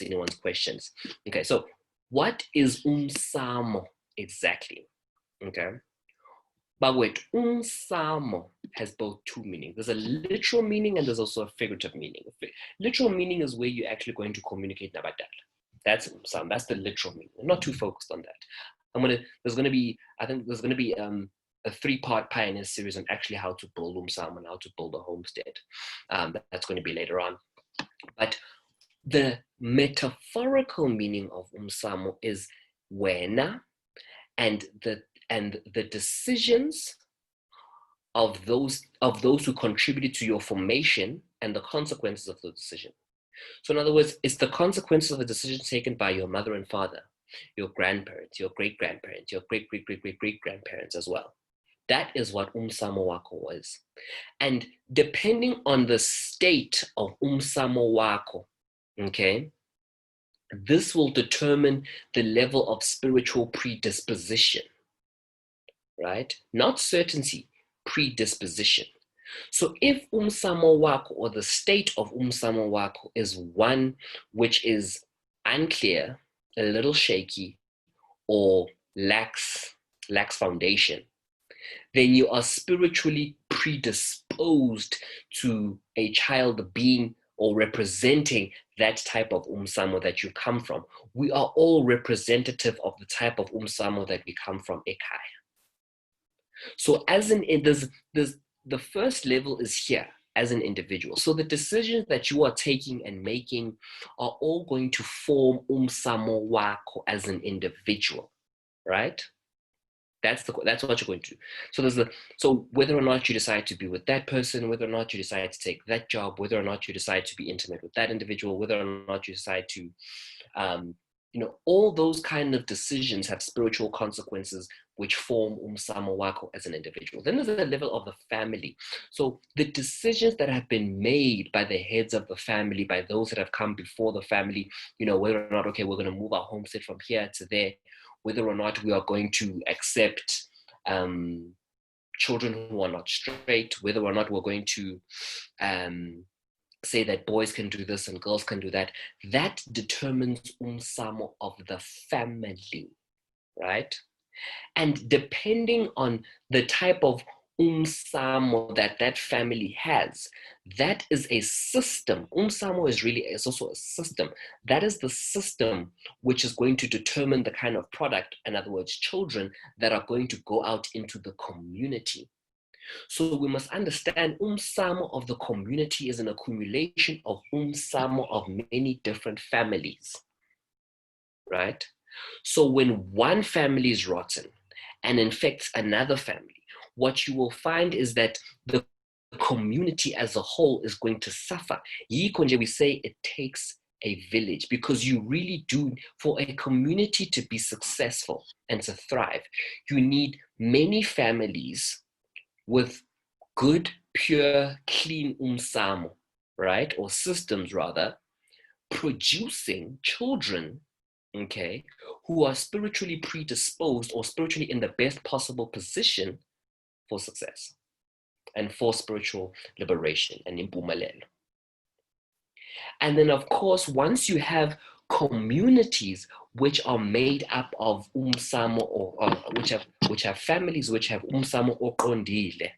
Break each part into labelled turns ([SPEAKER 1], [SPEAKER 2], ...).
[SPEAKER 1] anyone's questions. Okay, so what is Umsamo exactly? Okay. But wait, Umsamo has both two meanings. There's a literal meaning and there's also a figurative meaning. Literal meaning is where you're actually going to communicate nabadala. That's Umsamo. That's the literal meaning. I'm not too focused on that. There's gonna be a 3-part Pioneer series on actually how to build Umsamo and how to build a homestead. That's going to be later on. But the metaphorical meaning of Umsamo is wena, and the decisions of those who contributed to your formation and the consequences of the decision. So in other words, it's the consequences of a decision taken by your mother and father, your grandparents, your great-grandparents, your great-great-great-great-great-grandparents as well. That is what Umsamo wakho is. And depending on the state of Umsamo wakho, okay, this will determine the level of spiritual predisposition, right? Not certainty, predisposition. So if Umsamo wakho, or the state of Umsamo wakho, is one which is unclear, a little shaky, or lacks foundation, then you are spiritually predisposed to a child being or representing that type of Umsamo that you come from. We are all representative of the type of Umsamo that we come from, Ekaya. So the first level is here as an individual. So the decisions that you are taking and making are all going to form Umsamo wakho as an individual, right? That's what you're going to do. So whether or not you decide to be with that person, whether or not you decide to take that job, whether or not you decide to be intimate with that individual, whether or not you decide to, all those kind of decisions have spiritual consequences which form Umsamo wakho as an individual. Then there's the level of the family. So the decisions that have been made by the heads of the family, by those that have come before the family, whether or not, okay, we're going to move our homestead from here to there, whether or not we are going to accept children who are not straight, whether or not we're going to say that boys can do this and girls can do that, that determines Umsamo of the family, right? And depending on the type of Umsamo that family has, that is a system. Umsamo is also a system. That is the system which is going to determine the kind of product, in other words, children that are going to go out into the community. So we must understand Umsamo of the community is an accumulation of Umsamo of many different families, right? So when one family is rotten and infects another family, what you will find is that the community as a whole is going to suffer. Yikonje, we say it takes a village, because you really do, for a community to be successful and to thrive, you need many families with good, pure, clean Umsamo, right? Or systems rather, producing children, okay, who are spiritually predisposed or spiritually in the best possible position for success and for spiritual liberation and impumelelo. And then, of course, once you have communities which are made up of Umsamo, or which have families which have Umsamo oqondile,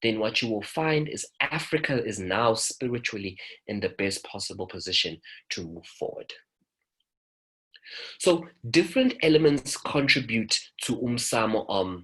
[SPEAKER 1] then what you will find is Africa is now spiritually in the best possible position to move forward. So different elements contribute to Umsamo.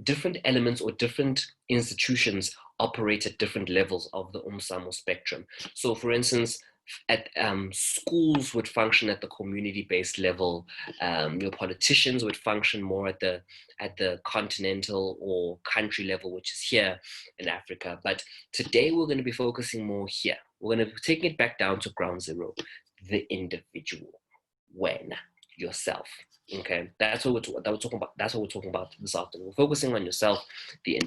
[SPEAKER 1] Different elements or different institutions operate at different levels of the Umsamo spectrum. So for instance, at schools would function at the community-based level. Your politicians would function more at the continental or country level, which is here in Africa. But today we're going to be focusing more here. We're going to be taking it back down to ground zero, the individual, when yourself. Okay, that's what we're talking about. That's what we're talking about this afternoon. We're focusing on yourself, the individual.